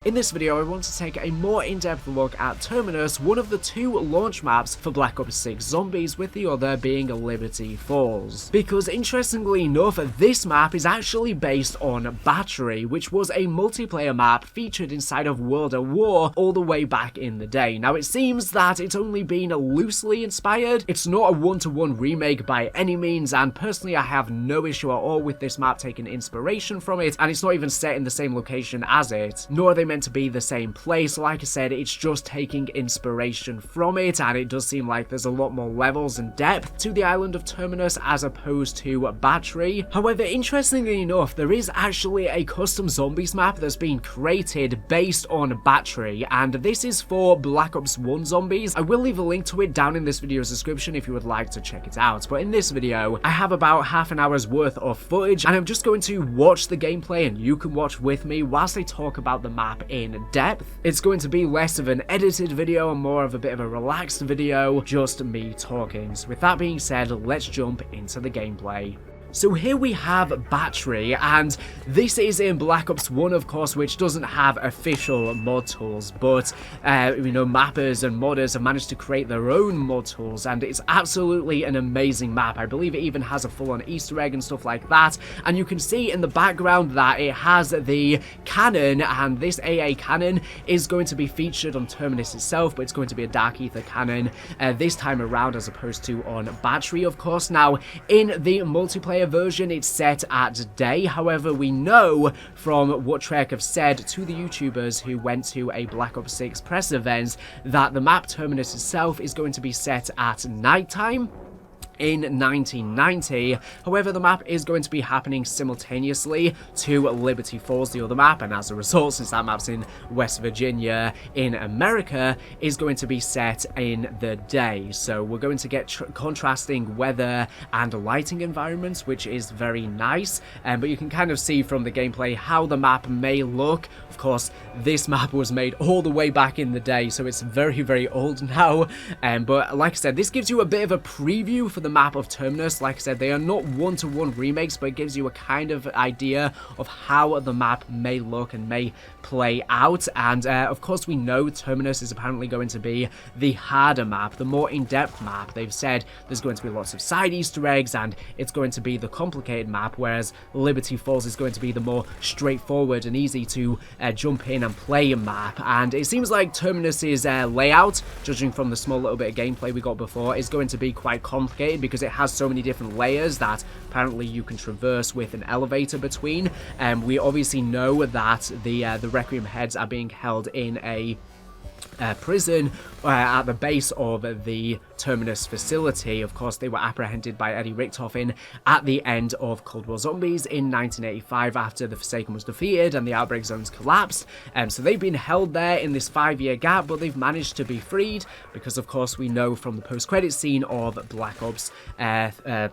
In this video, I want to take a more in-depth look at Terminus, one of the two launch maps for Black Ops 6 Zombies, with the other being Liberty Falls. Because interestingly enough, this map is actually based on Battery, which was a multiplayer map featured inside of World at War all the way back in the day. Now, it seems that it's only been loosely inspired. It's not a one-to-one remake by any means, and personally, I have no issue at all with this map taking inspiration from it, and it's not even set in the same location as it, nor are they meant to be the same place. Like I said, it's just taking inspiration from it, and it does seem like there's a lot more levels and depth to the island of Terminus as opposed to Battery. However, interestingly enough, there is actually a custom zombies map that's been created based on Battery, and this is for Black Ops 1 zombies. I will leave a link to it down in this video's description if you would like to check it out, but in this video, I have about half an hour's worth of footage, and I'm just going to watch the gameplay, and you can watch with me whilst I talk about the map in depth. It's going to be less of an edited video and more of a bit of a relaxed video, just me talking. So with that being said, let's jump into the gameplay. So here we have Battery, and this is in Black Ops 1, of course, which doesn't have official mod tools, but, mappers and modders have managed to create their own mod tools, and it's absolutely an amazing map. I believe it even has a full-on Easter egg and stuff like that, and you can see in the background that it has the cannon, and this AA cannon is going to be featured on Terminus itself, but it's going to be a Dark Ether cannon this time around as opposed to on Battery, of course. Now, in the multiplayer version, it's set at day. However, we know from what Treyarch have said to the YouTubers who went to a Black Ops 6 press event that the map Terminus itself is going to be set at nighttime in 1990. However, the map is going to be happening simultaneously to Liberty Falls, the other map, and as a result, since that map's in West Virginia in America, is going to be set in the day. So we're going to get contrasting weather and lighting environments, which is very nice, but you can kind of see from the gameplay how the map may look. Of course, this map was made all the way back in the day, so it's very, very old now, but like I said, this gives you a bit of a preview for the map of Terminus. Like I said, they are not one-to-one remakes, but it gives you a kind of idea of how the map may look and may play out. And of course, we know Terminus is apparently going to be the harder map, the more in-depth map. They've said there's going to be lots of side Easter eggs, and it's going to be the complicated map, whereas Liberty Falls is going to be the more straightforward and easy to jump in and play map. And it seems like Terminus's layout, judging from the small little bit of gameplay we got before, is going to be quite complicated because it has so many different layers that apparently you can traverse with an elevator between. We obviously know that the Requiem heads are being held in a prison at the base of the Terminus facility. Of course, they were apprehended by Eddie Richtofen at the end of Cold War Zombies in 1985 after the Forsaken was defeated and the outbreak zones collapsed. So they've been held there in this 5-year gap, but they've managed to be freed because, of course, we know from the post-credit scene of Black Ops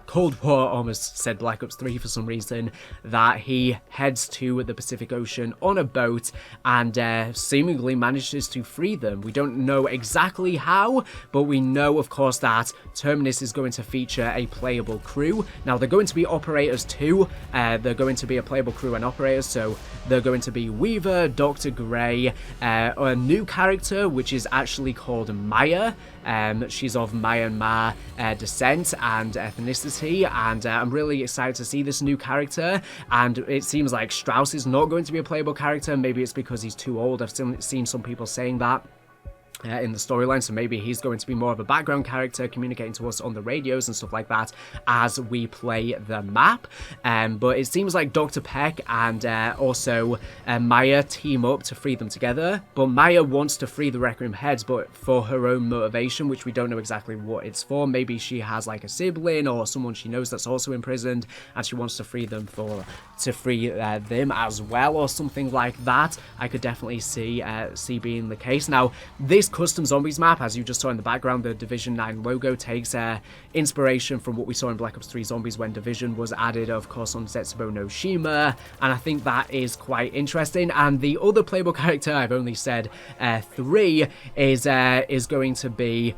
Cold War, almost said Black Ops 3 for some reason, that he heads to the Pacific Ocean on a boat and seemingly manages to free them. We don't know exactly how, but we know, of course, that Terminus is going to feature a playable crew. Now, they're going to be operators too. They're going to be a playable crew and operators, so they're going to be Weaver, Dr. Grey, a new character, which is actually called Maya. She's of Myanmar descent and ethnicity, and I'm really excited to see this new character. And it seems like Strauss is not going to be a playable character. Maybe it's because he's too old. I've seen some people saying that in the storyline, so maybe he's going to be more of a background character communicating to us on the radios and stuff like that as we play the map. But it seems like Dr. Peck and also Maya team up to free them together, but Maya wants to free the Requiem heads, but for her own motivation, which we don't know exactly what it's for. Maybe she has like a sibling or someone she knows that's also imprisoned and she wants to free them them as well, or something like that. I could definitely see being the case. Now, this custom zombies map, as you just saw in the background, the Division 9 logo takes inspiration from what we saw in Black Ops 3 Zombies when Division was added, of course, on Zetsubo no Shima, and I think that is quite interesting. And the other playable character, I've only said 3, is going to be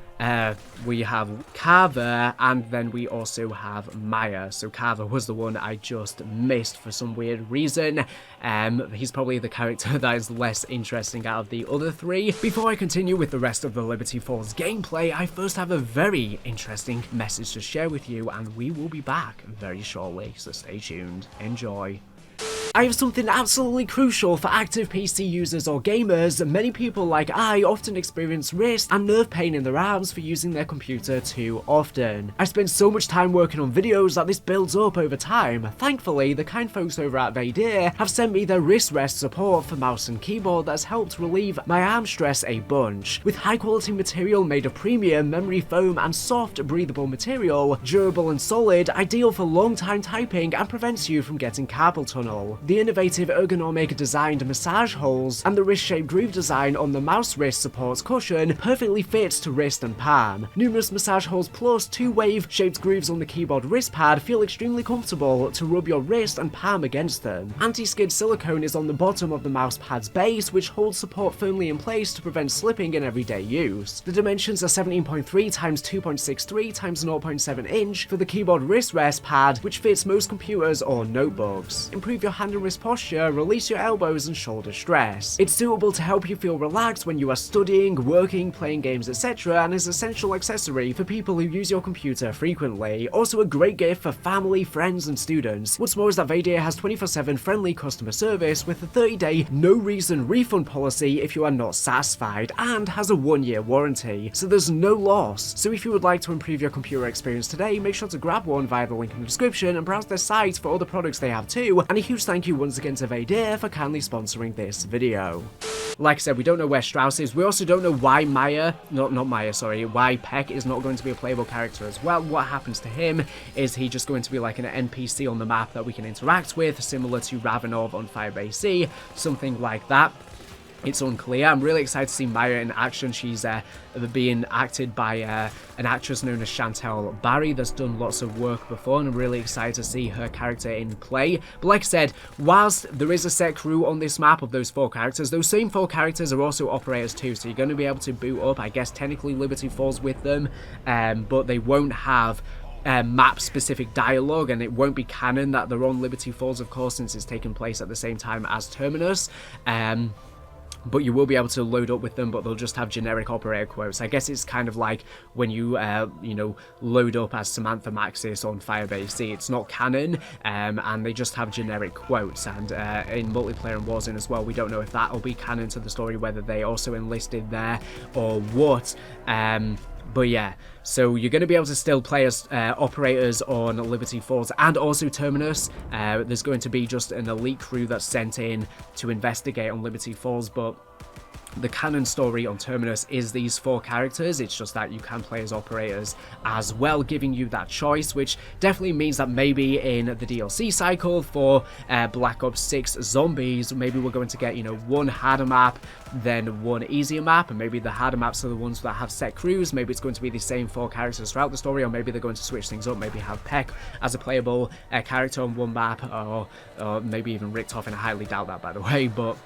we have Carver, and then we also have Maya. So Carver was the one I just missed for some weird reason. He's probably the character that is less interesting out of the other three. Before I continue with the rest of the Liberty Falls gameplay, I first have a very interesting message to share with you, and we will be back very shortly, so stay tuned. Enjoy. I have something absolutely crucial for active PC users or gamers. Many people like I often experience wrist and nerve pain in their arms for using their computer too often. I spend so much time working on videos that this builds up over time. Thankfully, the kind folks over at Vadir have sent me their wrist rest support for mouse and keyboard that has helped relieve my arm stress a bunch. With high quality material made of premium memory foam and soft, breathable material, durable and solid, ideal for long time typing and prevents you from getting carpal tunnel. The innovative ergonomic designed massage holes and the wrist-shaped groove design on the mouse wrist supports cushion perfectly fits to wrist and palm. Numerous massage holes plus two wave-shaped grooves on the keyboard wrist pad feel extremely comfortable to rub your wrist and palm against them. Anti-skid silicone is on the bottom of the mouse pad's base, which holds support firmly in place to prevent slipping in everyday use. The dimensions are 17.3 x 2.63 x 0.7 inch for the keyboard wrist rest pad, which fits most computers or notebooks. Improve your hand and wrist posture, release your elbows and shoulder stress. It's suitable to help you feel relaxed when you are studying, working, playing games, etc., and is an essential accessory for people who use your computer frequently. Also a great gift for family, friends and students. What's more is that Vadir has 24/7 friendly customer service with a 30-day no reason refund policy if you are not satisfied, and has a 1-year warranty, so there's no loss. So if you would like to improve your computer experience today, make sure to grab one via the link in the description and browse their site for other products they have too, and a huge thank you once again to Vadir for kindly sponsoring this video. Like I said, we don't know where Strauss is. We also don't know why why Peck is not going to be a playable character as well. What happens to him? Is he just going to be like an NPC on the map that we can interact with, similar to Ravenov on Firebase C, something like that? It's unclear. I'm really excited to see Maya in action. She's being acted by an actress known as Chantel Barry that's done lots of work before, and I'm really excited to see her character in play. But like I said, whilst there is a set crew on this map of those 4 characters, those same 4 characters are also operators too, so you're going to be able to boot up, I guess, technically Liberty Falls with them, but they won't have map-specific dialogue, and it won't be canon that they're on Liberty Falls, of course, since it's taking place at the same time as Terminus. But you will be able to load up with them, but they'll just have generic operator quotes. I guess it's kind of like when you, load up as Samantha Maxis on Firebase C. It's not canon, and they just have generic quotes. And in multiplayer and Warzone as well, we don't know if that'll be canon to the story, whether they also enlisted there or what. But yeah, so you're going to be able to still play as operators on Liberty Falls and also Terminus. There's going to be just an elite crew that's sent in to investigate on Liberty Falls, but the canon story on Terminus is these 4 characters. It's just that you can play as operators as well, giving you that choice, which definitely means that maybe in the DLC cycle for Black Ops 6 Zombies, maybe we're going to get, one harder map, then one easier map, and maybe the harder maps are the ones that have set crews. Maybe it's going to be the same 4 characters throughout the story, or maybe they're going to switch things up, maybe have Peck as a playable character on one map, or maybe even Richtoff, and I highly doubt that, by the way, but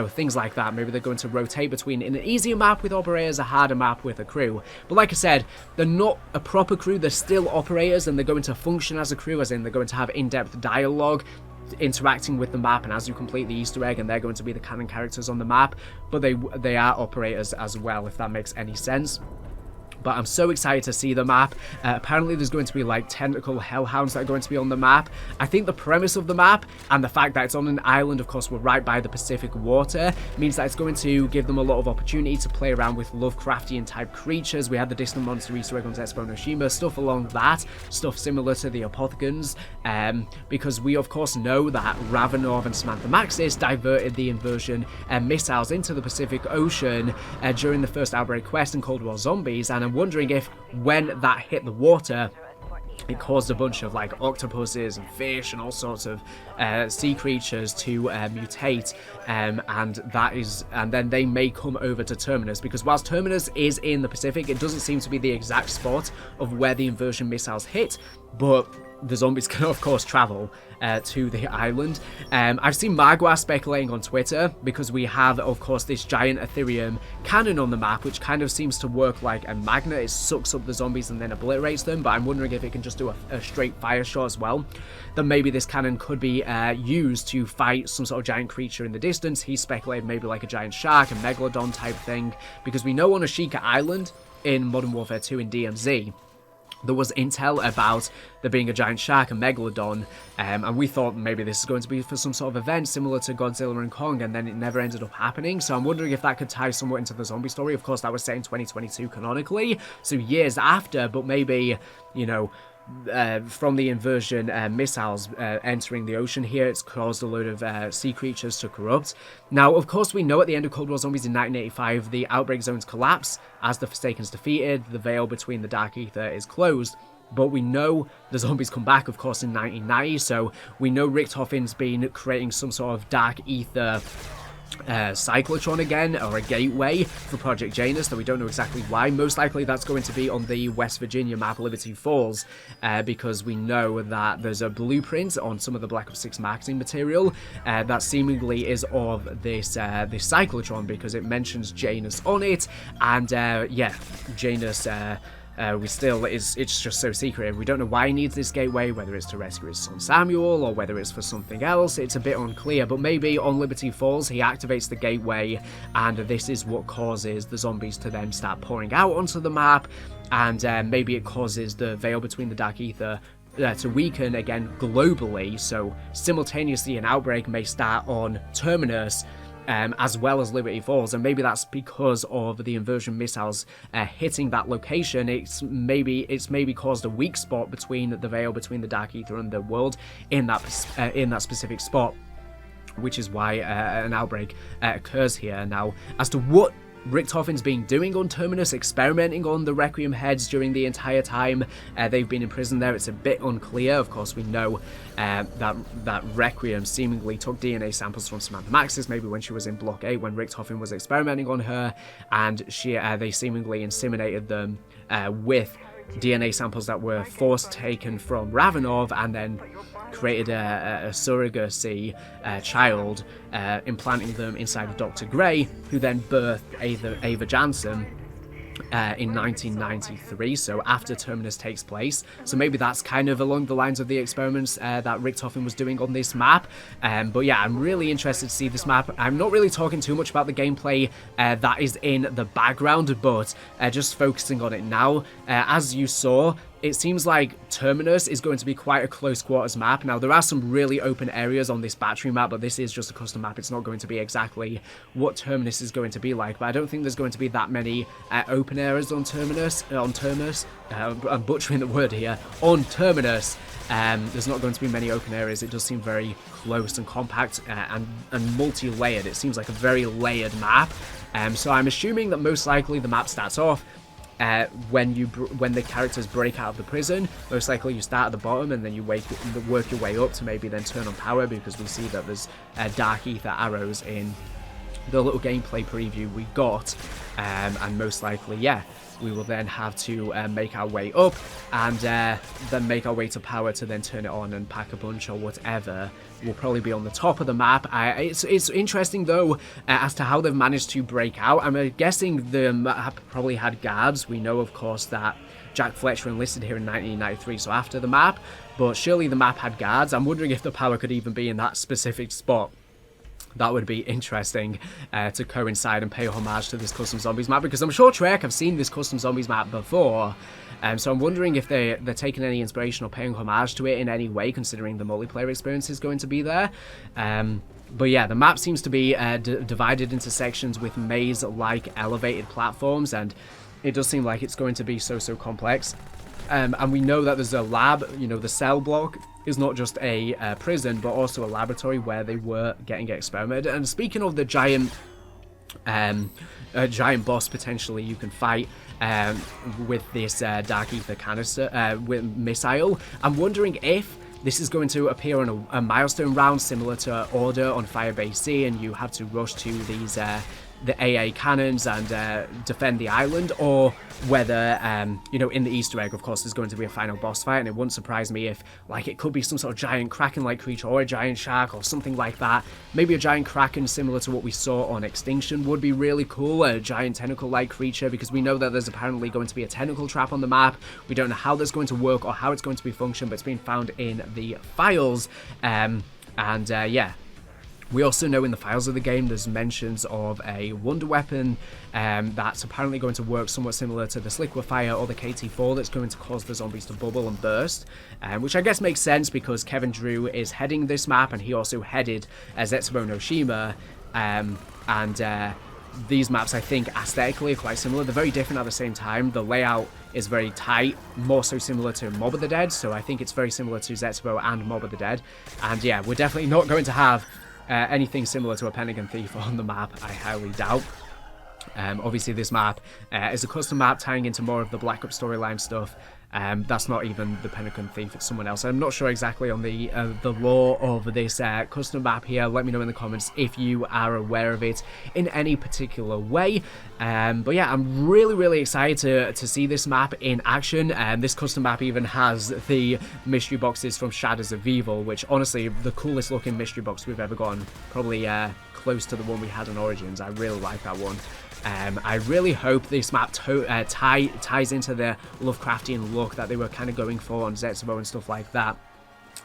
things like that. Maybe they're going to rotate between in an easier map with operators, a harder map with a crew. But like I said, they're not a proper crew, they're still operators, and they're going to function as a crew, as in they're going to have in-depth dialogue interacting with the map and as you complete the Easter egg, and they're going to be the canon characters on the map, but they are operators as well, if that makes any sense. But I'm so excited to see the map. Apparently there's going to be like tentacle hellhounds that are going to be on the map. I think the premise of the map and the fact that it's on an island, of course we're right by the Pacific water, means that it's going to give them a lot of opportunity to play around with Lovecraftian type creatures. We had the Distant Monster Easter egg on Zetspo Noshima, stuff along that, stuff similar to the Apothegons, because we of course know that Ravenov and Samantha Maxis diverted the inversion missiles into the Pacific Ocean during the first Outbreak quest in Cold War Zombies, and I'm wondering if when that hit the water it caused a bunch of like octopuses and fish and all sorts of sea creatures to mutate, and then they may come over to Terminus, because whilst Terminus is in the Pacific, it doesn't seem to be the exact spot of where the inversion missiles hit, but the zombies can of course travel to the island. I've seen Magua speculating on Twitter, because we have of course this giant Ethereum cannon on the map, which kind of seems to work like a magnet. It sucks up the zombies and then obliterates them, but I'm wondering if it can just do a straight fire shot as well. Then maybe this cannon could be used to fight some sort of giant creature in the distance. He speculated maybe like a giant shark, a megalodon type thing, because we know on Ashika Island in Modern Warfare 2 in DMZ, there was intel about there being a giant shark, a megalodon, and we thought maybe this is going to be for some sort of event similar to Godzilla and Kong, and then it never ended up happening. So I'm wondering if that could tie somewhat into the zombie story. Of course, that was set in 2022 canonically, so years after, but maybe, you know, from the inversion missiles entering the ocean here, it's caused a load of sea creatures to corrupt. Now, of course, we know at the end of Cold War Zombies in 1985, the outbreak zones collapse as the Forsaken's defeated, the veil between the Dark Ether is closed. But we know the zombies come back, of course, in 1990, so we know Richtofen's been creating some sort of Dark Ether cyclotron again, or a gateway for Project Janus, though we don't know exactly why. Most likely that's going to be on the West Virginia map, Liberty Falls, because we know that there's a blueprint on some of the Black Ops 6 marketing material that seemingly is of this this cyclotron, because it mentions Janus on it, and yeah, Janus it's just so secret. We don't know why he needs this gateway, whether it's to rescue his son Samuel or whether it's for something else. It's a bit unclear, but maybe on Liberty Falls he activates the gateway, and this is what causes the zombies to then start pouring out onto the map, and maybe it causes the veil between the Dark Ether to weaken again globally, so simultaneously an outbreak may start on Terminus as well as Liberty Falls, and maybe that's because of the inversion missiles hitting that location. It's maybe caused a weak spot between the veil between the Dark Ether and the world in that specific spot, which is why an outbreak occurs here. Now, as to what Richtofen's been doing on Terminus, experimenting on the Requiem heads during the entire time they've been in prison there, it's a bit unclear. Of course, we know that Requiem seemingly took DNA samples from Samantha Maxis, maybe when she was in Block 8, when Richtofen was experimenting on her, and they seemingly inseminated them with DNA samples that were force taken from Ravenov, and then created a surrogacy child, implanting them inside of Dr. Grey, who then birthed Ava Janssen in 1993, so after Terminus takes place. So maybe that's kind of along the lines of the experiments that Richtofen was doing on this map. But yeah, I'm really interested to see this map. I'm not really talking too much about the gameplay that is in the background, but just focusing on it now. As you saw, it seems like Terminus is going to be quite a close quarters map. Now, there are some really open areas on this battery map, but this is just a custom map. It's not going to be exactly what Terminus is going to be like. But I don't think there's going to be that many open areas on Terminus. I'm butchering the word here. On Terminus, there's not going to be many open areas. It does seem very close and compact and multi-layered. It seems like a very layered map. So I'm assuming that most likely the map starts off when the characters break out of the prison. Most likely you start at the bottom and then you work your way up to maybe then turn on power, because we see that there's Dark Ether arrows in the little gameplay preview we got, and most likely, yeah, we will then have to make our way up, and then make our way to power to then turn it on and pack a punch or whatever will probably be on the top of the map. It's interesting though as to how they've managed to break out. I'm guessing the map probably had guards. We know of course that Jack Fletcher enlisted here in 1993, so after the map, but surely the map had guards. I'm wondering if the power could even be in that specific spot. That would be interesting to coincide and pay homage to this Custom Zombies map, because I'm sure Treyarch have seen this Custom Zombies map before. So I'm wondering if they're taking any inspiration or paying homage to it in any way, considering the multiplayer experience is going to be there. But yeah, the map seems to be divided into sections with maze-like elevated platforms, and it does seem like it's going to be so complex. And we know that there's a lab, you know, the cell block is not just a prison, but also a laboratory where they were getting experimented. And speaking of the giant boss potentially you can fight with this Dark Ether canister with missile, I'm wondering if this is going to appear on a milestone round similar to Order on Firebase C, and you have to rush to these the AA cannons and defend the island, or whether, you know, in the Easter egg, of course, there's going to be a final boss fight, and it wouldn't surprise me if, like, it could be some sort of giant kraken-like creature, or a giant shark, or something like that. Maybe a giant kraken similar to what we saw on Extinction would be really cool, a giant tentacle-like creature, because we know that there's apparently going to be a tentacle trap on the map. We don't know how that's going to work or how it's going to be function, but it's been found in the files, yeah. We also know in the files of the game there's mentions of a wonder weapon that's apparently going to work somewhat similar to the Liquefier or the KT4 that's going to cause the zombies to bubble and burst, which I guess makes sense because Kevin Drew is heading this map and he also headed Zetsubo no Shima, these maps I think aesthetically are quite similar. They're very different at the same time. The layout is very tight, more so similar to Mob of the Dead, so I think it's very similar to Zetsubo and Mob of the Dead, and yeah, we're definitely not going to have anything similar to a Pentagon Thief on the map, I highly doubt. Obviously this map is a custom map tying into more of the Black Ops storyline stuff. That's not even the Pentagon Thief, it's someone else. I'm not sure exactly on the lore of this custom map here. Let me know in the comments if you are aware of it in any particular way. But yeah, I'm really excited to see this map in action. This custom map even has the mystery boxes from Shadows of Evil, which honestly, the coolest looking mystery box we've ever gotten. Probably close to the one we had on Origins. I really like that one. I really hope this map ties into the Lovecraftian look that they were kind of going for on Zetsubo and stuff like that.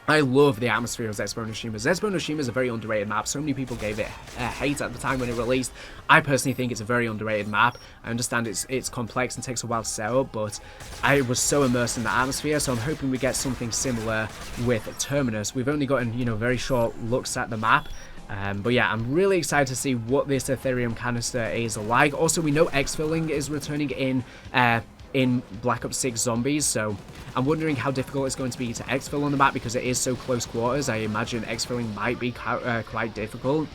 I love the atmosphere of Zetsubo no Shima. Zetsubo no Shima is a very underrated map. So many people gave it hate at the time when it released. I personally think it's a very underrated map. I understand it's complex and takes a while to set up, but I was so immersed in the atmosphere, so I'm hoping we get something similar with Terminus. We've only gotten, you know, very short looks at the map. But yeah, I'm really excited to see what this Ethereum canister is like. Also, we know exfilling is returning in Black Ops 6 Zombies, so I'm wondering how difficult it's going to be to exfil on the map because it is so close quarters. I imagine exfilling might be quite difficult.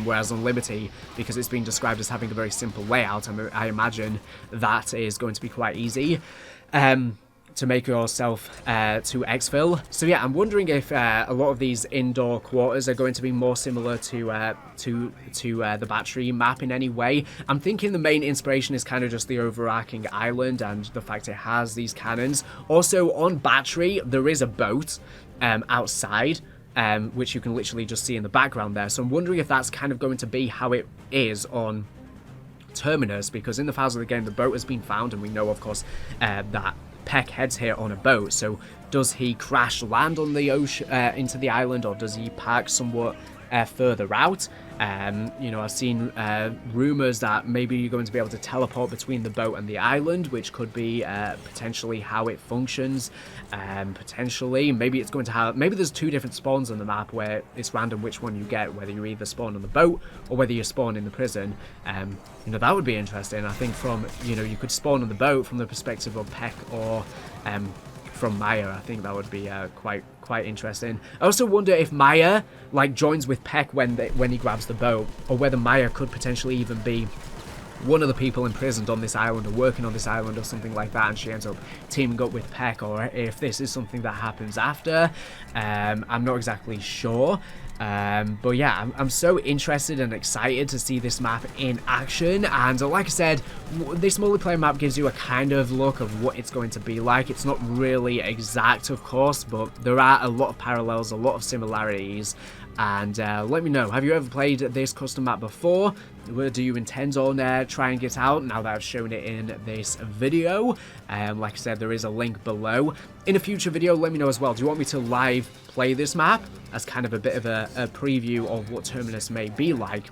Whereas on Liberty, because it's been described as having a very simple layout, I imagine that is going to be quite easy. To make yourself to exfil. So yeah, I'm wondering if a lot of these indoor quarters are going to be more similar to the Battery map in any way. I'm thinking the main inspiration is kind of just the overarching island and the fact it has these cannons. Also on Battery, there is a boat outside, which you can literally just see in the background there. So I'm wondering if that's kind of going to be how it is on Terminus, because in the files of the game, the boat has been found, and we know, of course, that Peck heads here on a boat. So does he crash land on the ocean into the island, or does he park somewhat further out? You know, I've seen rumors that maybe you're going to be able to teleport between the boat and the island, which could be potentially how it functions. Potentially, maybe it's going to have, maybe there's two different spawns on the map where it's random which one you get, whether you either spawn on the boat or whether you spawn in the prison. You know, that would be interesting. I think from, you know, you could spawn on the boat from the perspective of Peck or from Maya. I think that would be quite interesting. I also wonder if Maya like joins with Peck when he grabs the boat, or whether Maya could potentially even be one of the people imprisoned on this island or working on this island or something like that, and she ends up teaming up with Peck, or if this is something that happens after. I'm not exactly sure. But yeah, I'm so interested and excited to see this map in action, and like I said, this multiplayer map gives you a kind of look of what it's going to be like. It's not really exact, of course, but there are a lot of parallels, a lot of similarities. And let me know, have you ever played this custom map before? Do you intend on trying it out now that I've shown it in this video? Like I said, there is a link below. In a future video, let me know as well, do you want me to live play this map as kind of a bit of a preview of what Terminus may be like?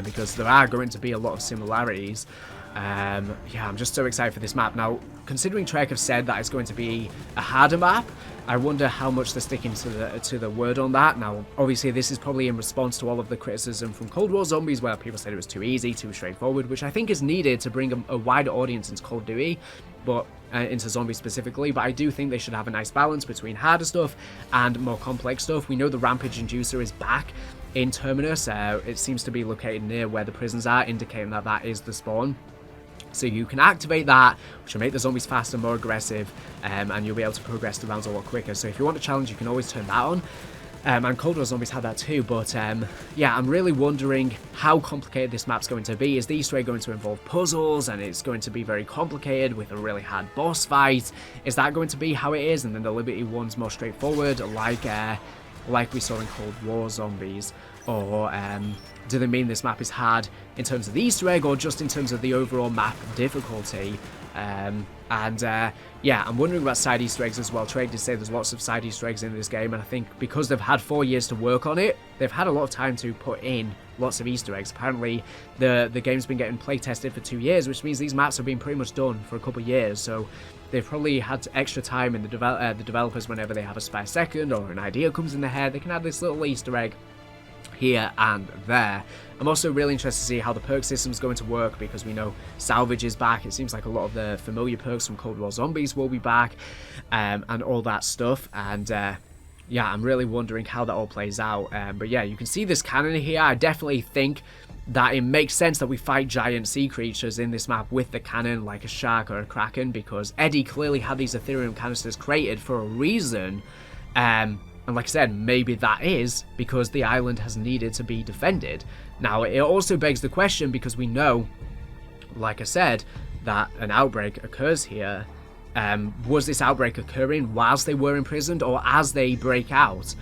Because there are going to be a lot of similarities. Yeah, I'm just so excited for this map. Now, considering Treyarch have said that it's going to be a harder map, I wonder how much they're sticking to the word on that. Now, obviously, this is probably in response to all of the criticism from Cold War Zombies, where people said it was too easy, too straightforward, which I think is needed to bring a wider audience into Call of Duty, but into zombies specifically. But I do think they should have a nice balance between harder stuff and more complex stuff. We know the Rampage Inducer is back in Terminus. It seems to be located near where the prisons are, indicating that that is the spawn. So you can activate that, which will make the zombies faster, more aggressive, and you'll be able to progress the rounds a lot quicker. So if you want a challenge, you can always turn that on. And Cold War Zombies had that too, but yeah, I'm really wondering how complicated this map's going to be. Is the Easter egg going to involve puzzles, and it's going to be very complicated with a really hard boss fight? Is that going to be how it is? And then the Liberty one's more straightforward, like we saw in Cold War Zombies? Or do they mean this map is hard in terms of the Easter egg, or just in terms of the overall map difficulty? Yeah, I'm wondering about side Easter eggs as well. Treyarch did say there's lots of side Easter eggs in this game, and I think because they've had 4 years to work on it, they've had a lot of time to put in lots of Easter eggs. Apparently, the game's been getting play tested for 2 years, which means these maps have been pretty much done for a couple of years. So they've probably had extra time, and the developers, whenever they have a spare second or an idea comes in their head, they can add this little Easter egg here and there. I'm also really interested to see how the perk system is going to work, because we know salvage is back. It seems like a lot of the familiar perks from Cold War Zombies will be back, and all that stuff. And yeah, I'm really wondering how that all plays out. But yeah, you can see this cannon here. I definitely think that it makes sense that we fight giant sea creatures in this map with the cannon, like a shark or a kraken, because Eddie clearly had these Ethereum canisters created for a reason. And like I said, maybe that is because the island has needed to be defended. Now, it also begs the question, because we know, like I said, that an outbreak occurs here. Was this outbreak occurring whilst they were imprisoned, or as they break out?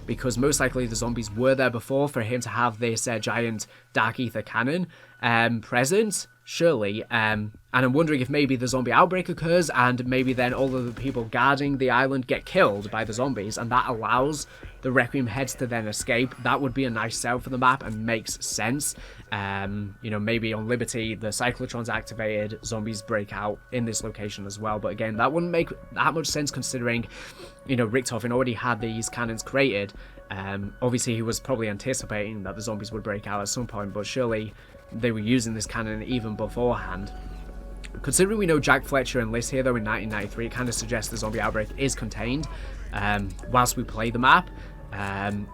Because most likely the zombies were there before for him to have this giant dark ether cannon present, surely. And I'm wondering if maybe the zombie outbreak occurs, and maybe then all of the people guarding the island get killed by the zombies, and that allows the Requiem heads to then escape. That would be a nice sell for the map and makes sense. You know, maybe on Liberty the cyclotrons activated, zombies break out in this location as well. But again, that wouldn't make that much sense, considering, you know, Richtofen already had these cannons created. Obviously he was probably anticipating that the zombies would break out at some point, but surely they were using this cannon even beforehand. Considering we know Jack Fletcher enlists here though in 1993, it kind of suggests the zombie outbreak is contained whilst we play the map.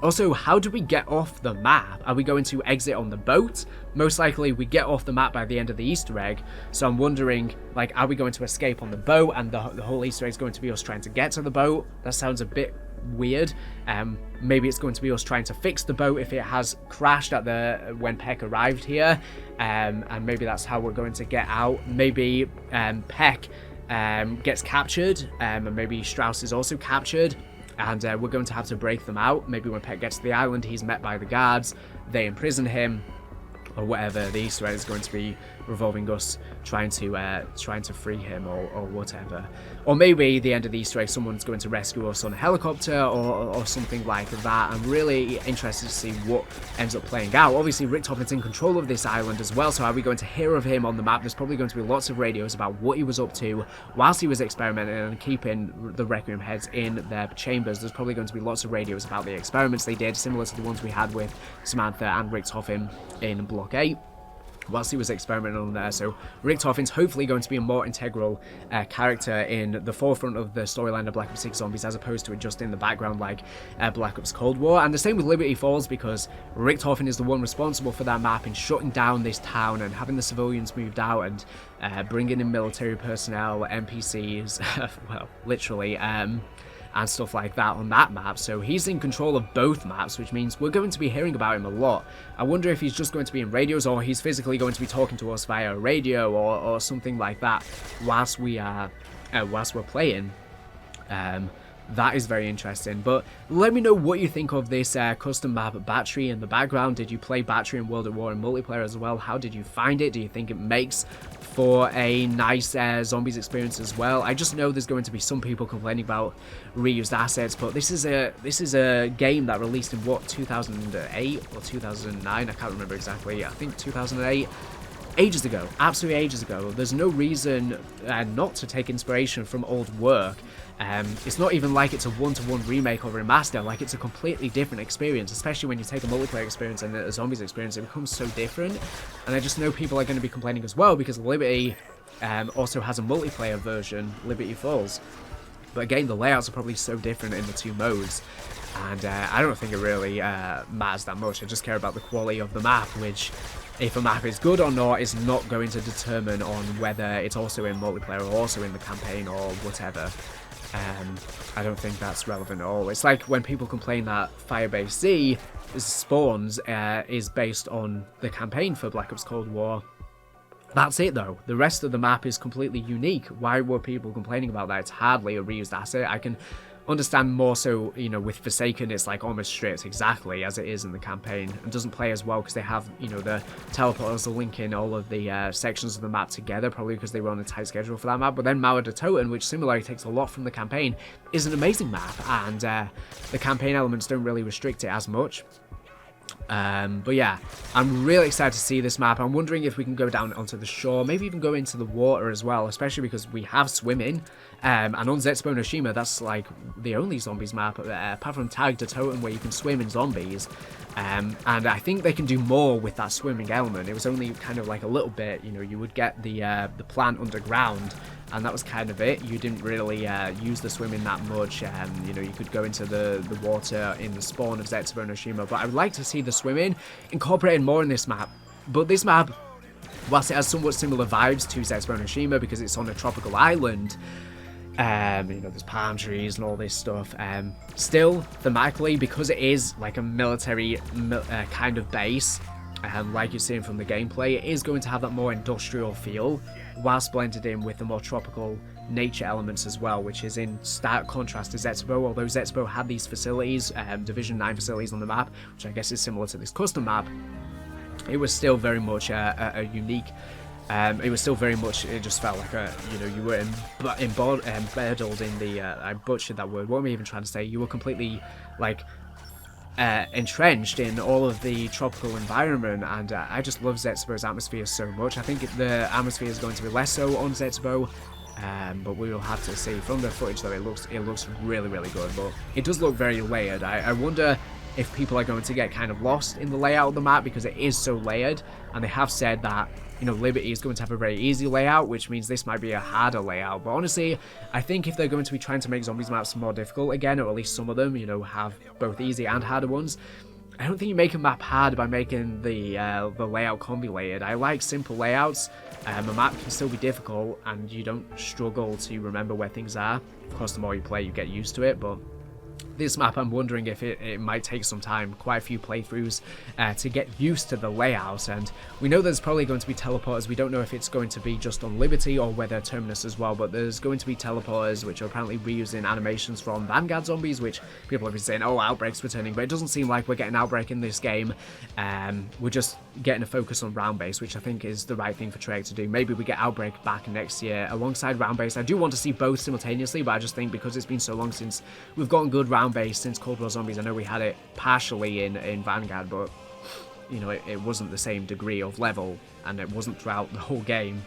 Also, how do we get off the map? Are we going to exit on the boat? Most likely we get off the map by the end of the Easter egg, so I'm wondering, like, are we going to escape on the boat, and the whole Easter egg is going to be us trying to get to the boat? That sounds a bit weird. Maybe it's going to be us trying to fix the boat if it has crashed at when Peck arrived here, and maybe that's how we're going to get out. Maybe Peck gets captured, and maybe Strauss is also captured, and we're going to have to break them out. Maybe when Peck gets to the island, he's met by the guards, they imprison him, or whatever. The Easter egg is going to be revolving us trying to free him, or whatever. Or maybe the end of the Easter egg, someone's going to rescue us on a helicopter, or something like that. I'm really interested to see what ends up playing out. Obviously, Richtofen's in control of this island as well, so are we going to hear of him on the map? There's probably going to be lots of radios about what he was up to whilst he was experimenting and keeping the Requiem heads in their chambers. There's probably going to be lots of radios about the experiments they did, similar to the ones we had with Samantha and Richtofen in Block 8. Whilst he was experimenting on there. So Richtofen's hopefully going to be a more integral character in the forefront of the storyline of Black Ops 6 Zombies, as opposed to it just in the background like Black Ops Cold War. And the same with Liberty Falls, because Richtofen is the one responsible for that map in shutting down this town and having the civilians moved out, and bringing in military personnel, NPCs, well, literally, and stuff like that on that map. So he's in control of both maps, which means we're going to be hearing about him a lot. I wonder if he's just going to be in radios, or he's physically going to be talking to us via radio, or something like that whilst we're playing. That is very interesting. But let me know what you think of this custom map Battery in the background. Did you play Battery in World at War in multiplayer as well? How did you find it? Do you think it makes for a nice zombies experience as well? I just know there's going to be some people complaining about reused assets, but this is a game that released in what, 2008 or 2009? I can't remember exactly. I think 2008. Ages ago, absolutely ages ago. There's no reason not to take inspiration from old work. It's not even like it's a one-to-one remake or remaster. Like, it's a completely different experience, especially when you take a multiplayer experience and a zombies experience. It becomes so different, and I just know people are going to be complaining as well, because Liberty also has a multiplayer version, Liberty Falls. But again, the layouts are probably so different in the two modes, and I don't think it really matters that much. I just care about the quality of the map, which, if a map is good or not, is not going to determine on whether it's also in multiplayer or also in the campaign or whatever. I don't think that's relevant at all. It's like when people complain that Firebase Z spawns is based on the campaign for Black Ops Cold War. That's it though. The rest of the map is completely unique. Why were people complaining about that? It's hardly a reused asset. I can understand more so, you know, with Forsaken, it's like almost stripped exactly as it is in the campaign, and doesn't play as well because they have, you know, the teleporters are linking all of the sections of the map together, probably because they were on a tight schedule for that map. But then Mauer de Toten, which similarly takes a lot from the campaign, is an amazing map, and the campaign elements don't really restrict it as much. But yeah, I'm really excited to see this map. I'm wondering if we can go down onto the shore, maybe even go into the water as well, especially because we have swimming. And on Zetsubo no Shima, that's like the only zombies map, apart from Tag de Toten, where you can swim in zombies. And I think they can do more with that swimming element. It was only kind of like a little bit, you know, you would get the plant underground, and that was kind of it. You didn't really use the swimming that much. You know, you could go into the water in the spawn of Zetsubo no Shima, but I would like to see the swimming incorporated more in this map. But this map, whilst it has somewhat similar vibes to Zetsubo no Shima because it's on a tropical island, you know, there's palm trees and all this stuff, still, thematically, because it is like a military kind of base, like you're seeing from the gameplay, it is going to have that more industrial feel, whilst blended in with the more tropical nature elements as well, which is in stark contrast to Zetsubo. Although Zetsubo had these facilities, Division 9 facilities on the map, which I guess is similar to this custom map, it was still very much a unique. It was still very much, it just felt like a, you know, you were embeddled in the, I butchered that word, what am I even trying to say? You were completely, like, entrenched in all of the tropical environment, and I just love Zetsubo's atmosphere so much. I think the atmosphere is going to be less so on Zetsubo, but we will have to see. From the footage though, it looks really, really good, but it does look very layered. I wonder if people are going to get kind of lost in the layout of the map because it is so layered, and they have said that, you know, Liberty is going to have a very easy layout, which means this might be a harder layout. But honestly, I think if they're going to be trying to make zombies maps more difficult again, or at least some of them, you know, have both easy and harder ones, I don't think you make a map hard by making the layout convoluted. I like simple layouts. A map can still be difficult, and you don't struggle to remember where things are. Of course, the more you play, you get used to it, but this map, I'm wondering if it might take some time, quite a few playthroughs, to get used to the layout. And we know there's probably going to be teleporters. We don't know if it's going to be just on Liberty or whether Terminus as well, but there's going to be teleporters, which are apparently reusing animations from Vanguard zombies, which people have been saying, oh, Outbreak's returning, but it doesn't seem like we're getting Outbreak in this game. We're just getting a focus on Round Base, which I think is the right thing for Treyarch to do. Maybe we get Outbreak back next year alongside Round Base. I do want to see both simultaneously, but I just think because it's been so long since we've gotten good Round Base since Cold War Zombies, I know we had it partially in Vanguard, but you know, it wasn't the same degree of level, and it wasn't throughout the whole game,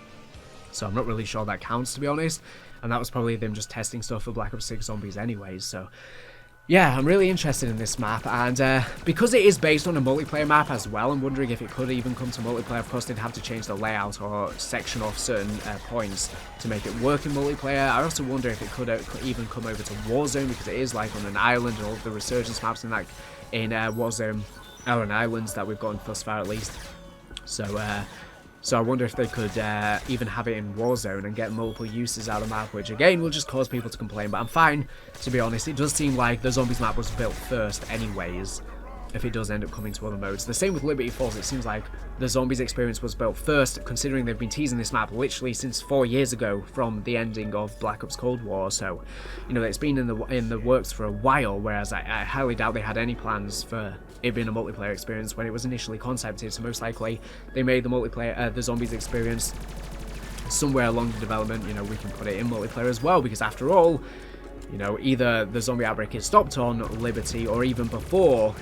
so I'm not really sure that counts, to be honest. And that was probably them just testing stuff for Black Ops 6 Zombies anyways. So yeah, I'm really interested in this map, and because it is based on a multiplayer map as well, I'm wondering if it could even come to multiplayer. Of course, they'd have to change the layout or section off certain points to make it work in multiplayer. I also wonder if it could even come over to Warzone, because it is like on an island, and all of the resurgence maps in Warzone are on islands that we've gotten thus far at least. So I wonder if they could even have it in Warzone and get multiple uses out of the map, which again will just cause people to complain, but I'm fine, to be honest. It does seem like the Zombies map was built first anyways, if it does end up coming to other modes. The same with Liberty Falls, it seems like the Zombies experience was built first, considering they've been teasing this map literally since 4 years ago from the ending of Black Ops Cold War. So, you know, it's been in the works for a while, whereas I highly doubt they had any plans for it being a multiplayer experience when it was initially concepted. So most likely they made the multiplayer, the Zombies experience somewhere along the development. You know, we can put it in multiplayer as well, because after all, you know, either the zombie outbreak is stopped on Liberty, or even before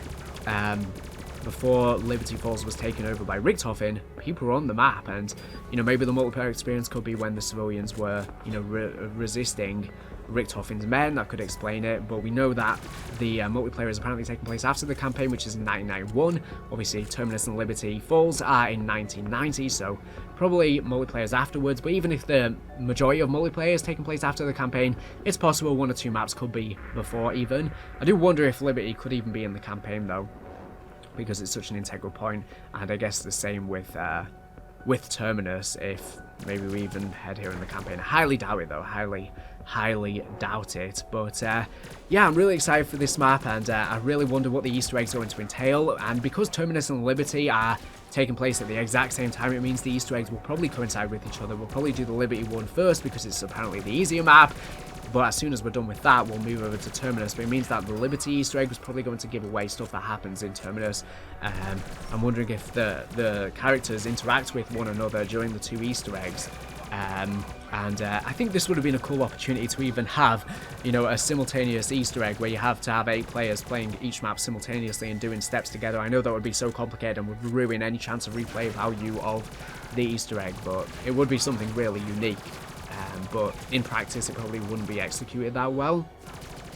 Liberty Falls was taken over by Richthofen, people were on the map, and you know, maybe the multiplayer experience could be when the civilians were, you know, resisting Richthofen's men. That could explain it, but we know that the multiplayer is apparently taking place after the campaign, which is in 1991. Obviously, Terminus and Liberty Falls are in 1990, so probably multiplayers afterwards. But even if the majority of multiplayer is taking place after the campaign, it's possible 1 or 2 maps could be before even. I do wonder if Liberty could even be in the campaign though, because it's such an integral point, and I guess the same with Terminus, if maybe we even head here in the campaign. I highly doubt it though, highly highly doubt it. But yeah, I'm really excited for this map, and I really wonder what the Easter eggs are going to entail. And because Terminus and Liberty are taking place at the exact same time, it means the Easter eggs will probably coincide with each other. We'll probably do the Liberty one first because it's apparently the easier map, but as soon as we're done with that, we'll move over to Terminus. But it means that the Liberty Easter egg was probably going to give away stuff that happens in Terminus. I'm wondering if the characters interact with one another during the 2 Easter eggs. I think this would have been a cool opportunity to even have, you know, a simultaneous Easter egg where you have to have 8 players playing each map simultaneously and doing steps together. I know that would be so complicated and would ruin any chance of replay value of the Easter egg, but it would be something really unique. But in practice, it probably wouldn't be executed that well.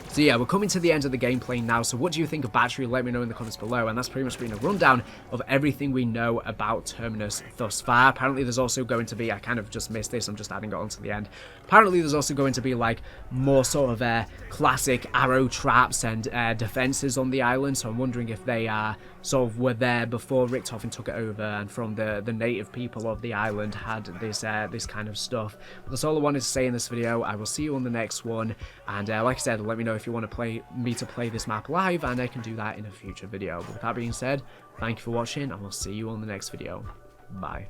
So yeah, we're coming to the end of the gameplay now, so what do you think of Battery? Let me know in the comments below, and that's pretty much been a rundown of everything we know about Terminus thus far. Apparently there's also going to be, I kind of just missed this, I'm just adding it on to the end. Apparently there's also going to be like more sort of classic arrow traps and defenses on the island, so I'm wondering if they sort of were there before Richtofen took it over, and from the native people of the island had this this kind of stuff. But that's all I wanted to say in this video. I will see you on the next one, and like I said, let me know if you want to me to play this map live, and I can do that in a future video. But with that being said, thank you for watching, and we'll see you on the next video. Bye.